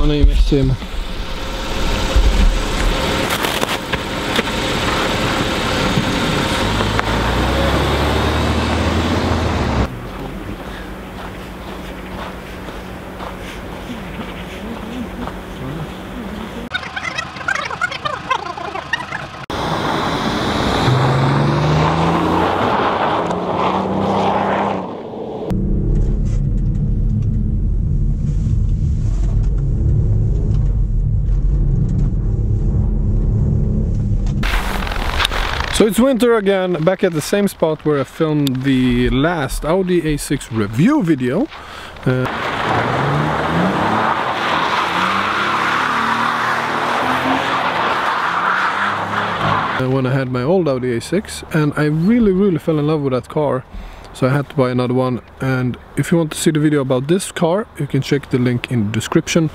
Ona i messiemo. So it's winter again, back at the same spot where I filmed the last Audi A6 review video. When I had my old Audi A6, and I really fell in love with that car, so I had to buy another one. And if you want to see the video about this car, you can check the link in the description,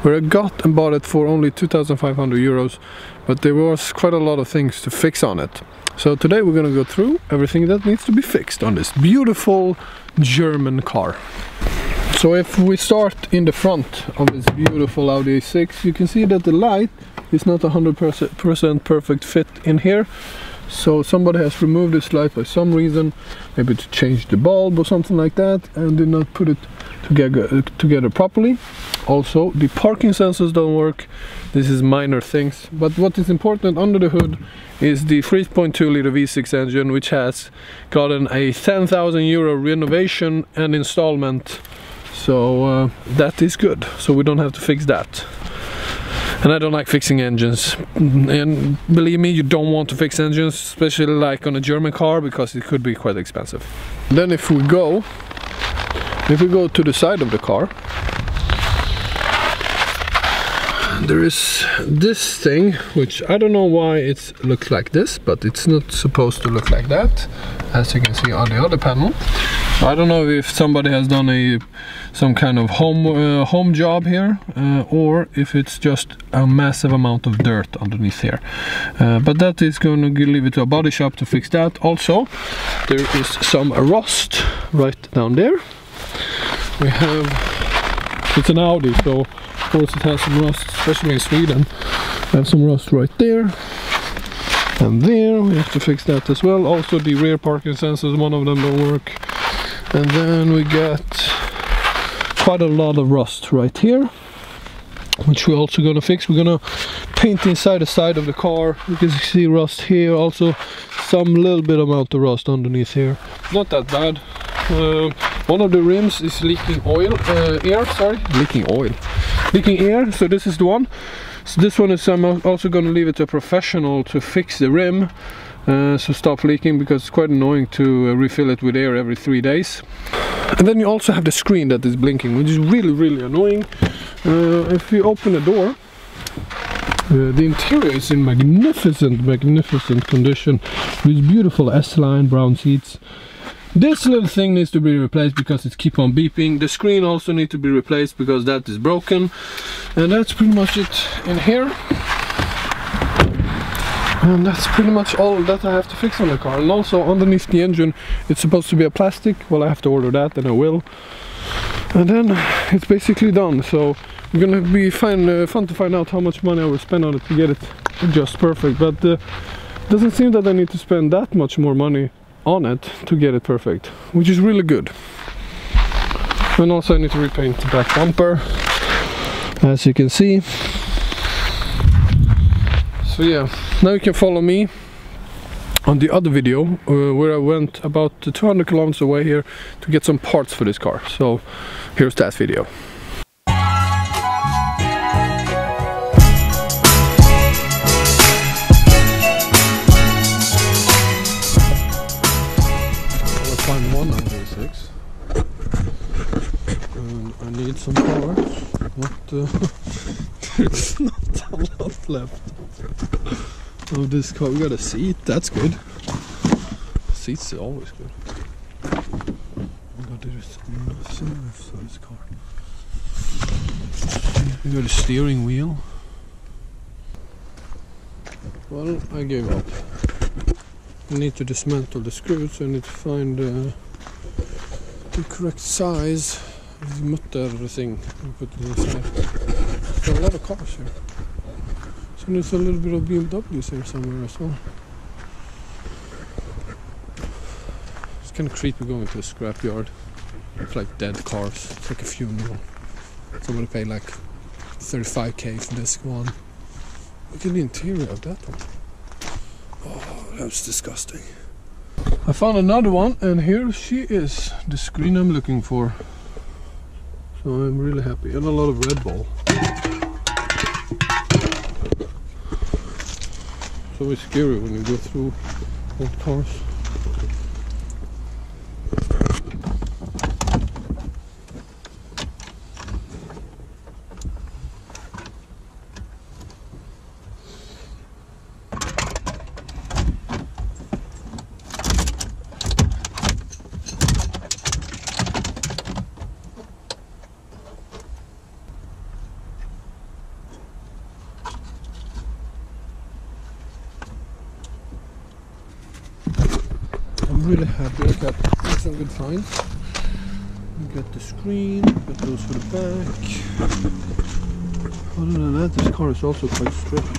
where I got and bought it for only 2,500 euros, but there was quite a lot of things to fix on it. So today we're gonna go through everything that needs to be fixed on this beautiful German car. So if we start in the front of this beautiful Audi A6, you can see that the light is not 100% perfect fit in here. So somebody has removed this light by some reason, maybe to change the bulb or something like that, and did not put it together properly. Also, the parking sensors don't work. This is minor things, but what is important under the hood is the 3.2 liter V6 engine, which has gotten a 10,000 euro renovation and installment. So that is good, so we don't have to fix that. And I don't like fixing engines, and believe me, you don't want to fix engines, especially like on a German car, because it could be quite expensive. Then if we go to the side of the car, there is this thing, which I don't know why it looks like this, but it's not supposed to look like that, as you can see on the other panel. I don't know if somebody has done some kind of home job here, or if it's just a massive amount of dirt underneath here. But that is going to leave it to a body shop to fix that. Also, there is some rust right down there. We have, it's an Audi, so of course it has some rust, especially in Sweden. We have some rust right there. And there, we have to fix that as well. Also the rear parking sensors, one of them don't work. And then we got quite a lot of rust right here, which we're also gonna fix. We're gonna paint inside the side of the car. You can see rust here, also some little bit amount of rust underneath here. Not that bad. One of the rims is leaking leaking air, so this is the one. So this one is, I'm also gonna leave it to a professional to fix the rim. So stop leaking, because it's quite annoying to refill it with air every 3 days. And then you also have the screen that is blinking, which is really annoying. If you open the door, the interior is in magnificent condition, with beautiful S-line brown seats. This little thing needs to be replaced because it keeps on beeping. The screen also needs to be replaced because that is broken. And that's pretty much it in here. And that's pretty much all that I have to fix on the car. And also underneath the engine, it's supposed to be a plastic. Well, I have to order that, and I will. And then it's basically done. So it's gonna be fun to find out how much money I will spend on it to get it just perfect. But it doesn't seem that I need to spend that much more money on it to get it perfect, which is really good. And also I need to repaint the back bumper, as you can see. So yeah, now you can follow me on the other video where I went about 200 kilometers away here to get some parts for this car. So here's that video. I'll find one Audi A6 and I need some parts. There's not a lot left of this car. We got a seat, that's good. Seats are always good. But there's nothing left of this car. We got a steering wheel. Well, I gave up. I need to dismantle the screws, so I need to find the correct size of the mutter thing and put it inside. There are a lot of cars here. So there's a little bit of BMWs here somewhere as well. It's kind of creepy going to a scrapyard. It's like dead cars. It's like a funeral. Somebody paid like 35k for this one. Look at the interior of that one. Oh, that was disgusting. I found another one, and here she is. The screen I'm looking for. So I'm really happy. And a lot of Red Bull. It's always scary when you go through old cars. Really happy. I got some good finds. We got the screen, got those for the back. Other than that, this car is also quite stripped.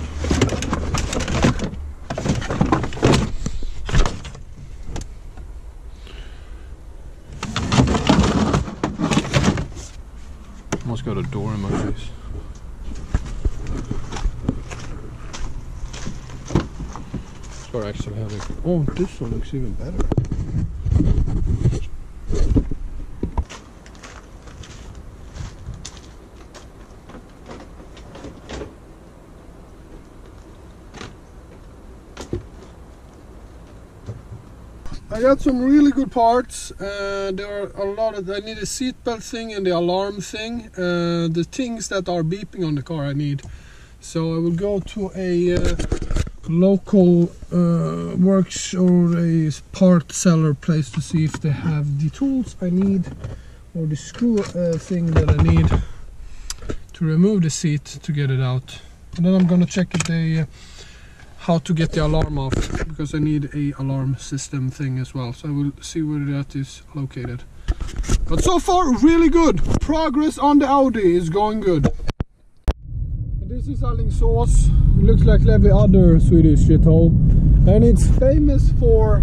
Almost got a door in my face. This car actually having. Oh, this one looks even better. I got some really good parts. There are a lot of. I need a seatbelt thing and the alarm thing. The things that are beeping on the car I need. So I will go to a local works or a part seller place to see if they have the tools I need or the screw thing that I need to remove the seat to get it out. And then I'm gonna check if they how to get the alarm off, because I need a alarm system thing as well. So I will see where that is located. But so far, really good. Progress on the Audi is going good. And this is Alingsås. It looks like every other Swedish shithole. And it's famous for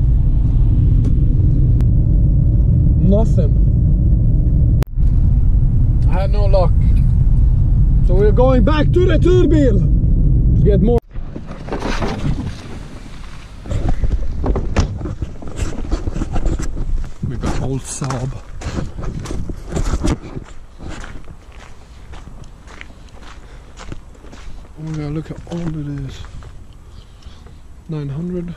nothing. I had no luck. So we're going back to the Turbil to get more. Old Saab. Oh my god, look how old it is. 900.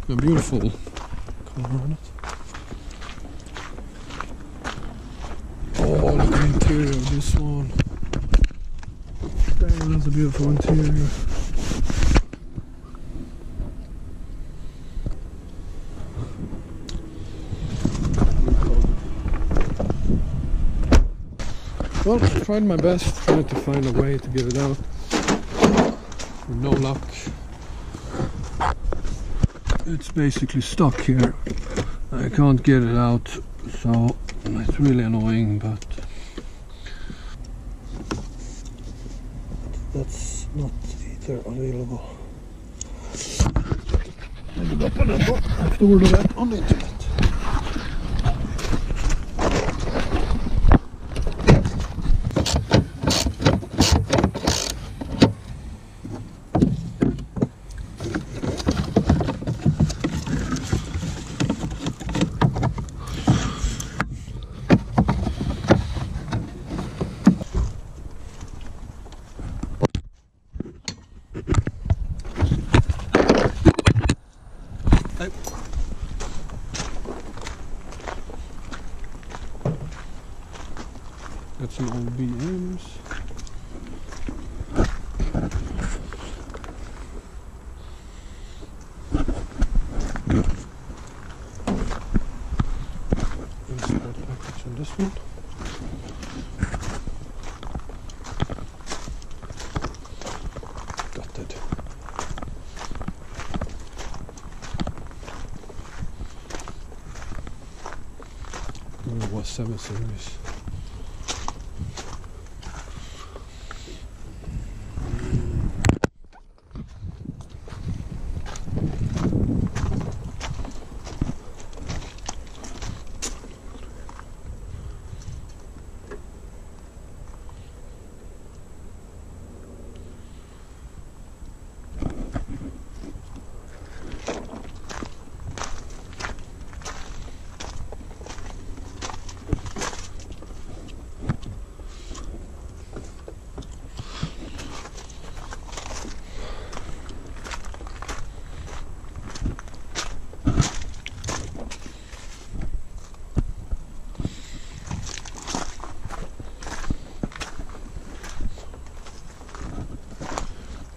A beautiful color on it. Oh, look at the interior of this one. Damn, that's a beautiful interior. Well, I tried my best, tried to find a way to get it out. No luck. It's basically stuck here. I can't get it out, so it's really annoying, but that's not either available. I have to order that on the internet. Got some old BMs. Insert package on this one. Gutted. It was 7 series.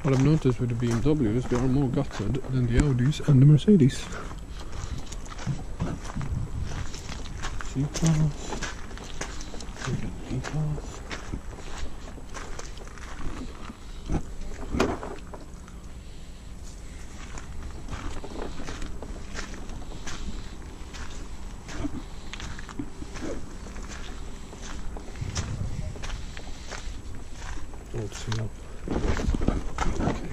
what I've noticed with the BMWs, they are more gutted than the Audis and the Mercedes. C-Class. E-Class. Let's see up. Okay.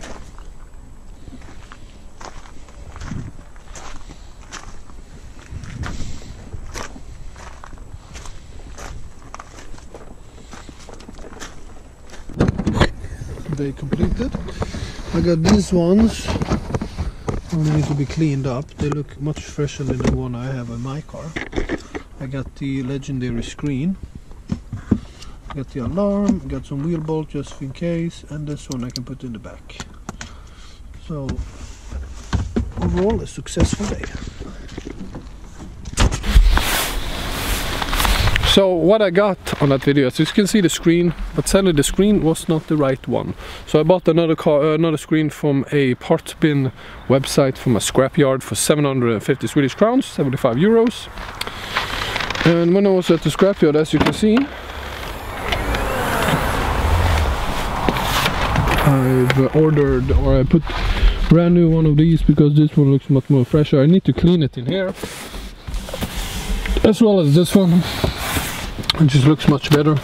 They completed. I got these ones. Only need to be cleaned up. They look much fresher than the one I have in my car. I got the legendary screen. Got the alarm, got some wheel bolt just in case, and this one I can put in the back. So overall a successful day. So what I got on that video, as you can see the screen, but sadly the screen was not the right one. So I bought another screen from a parts bin website from a scrapyard for 750 Swedish crowns, 75 euros. And when I was at the scrapyard, as you can see, I've ordered, or I put brand new one of these because this one looks much more fresher. I need to clean it in here, as well as this one. It just looks much better.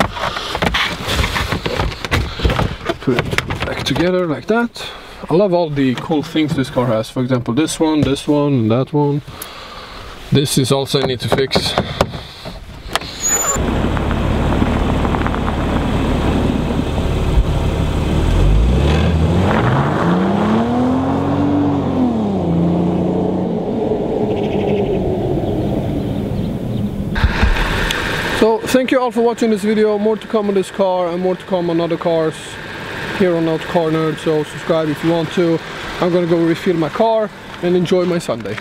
Put it back together like that. I love all the cool things this car has. For example, this one, and that one. This is also I need to fix. So thank you all for watching this video. More to come on this car and more to come on other cars here on Car Nerd. So subscribe if you want to. I'm gonna go refill my car and enjoy my Sunday.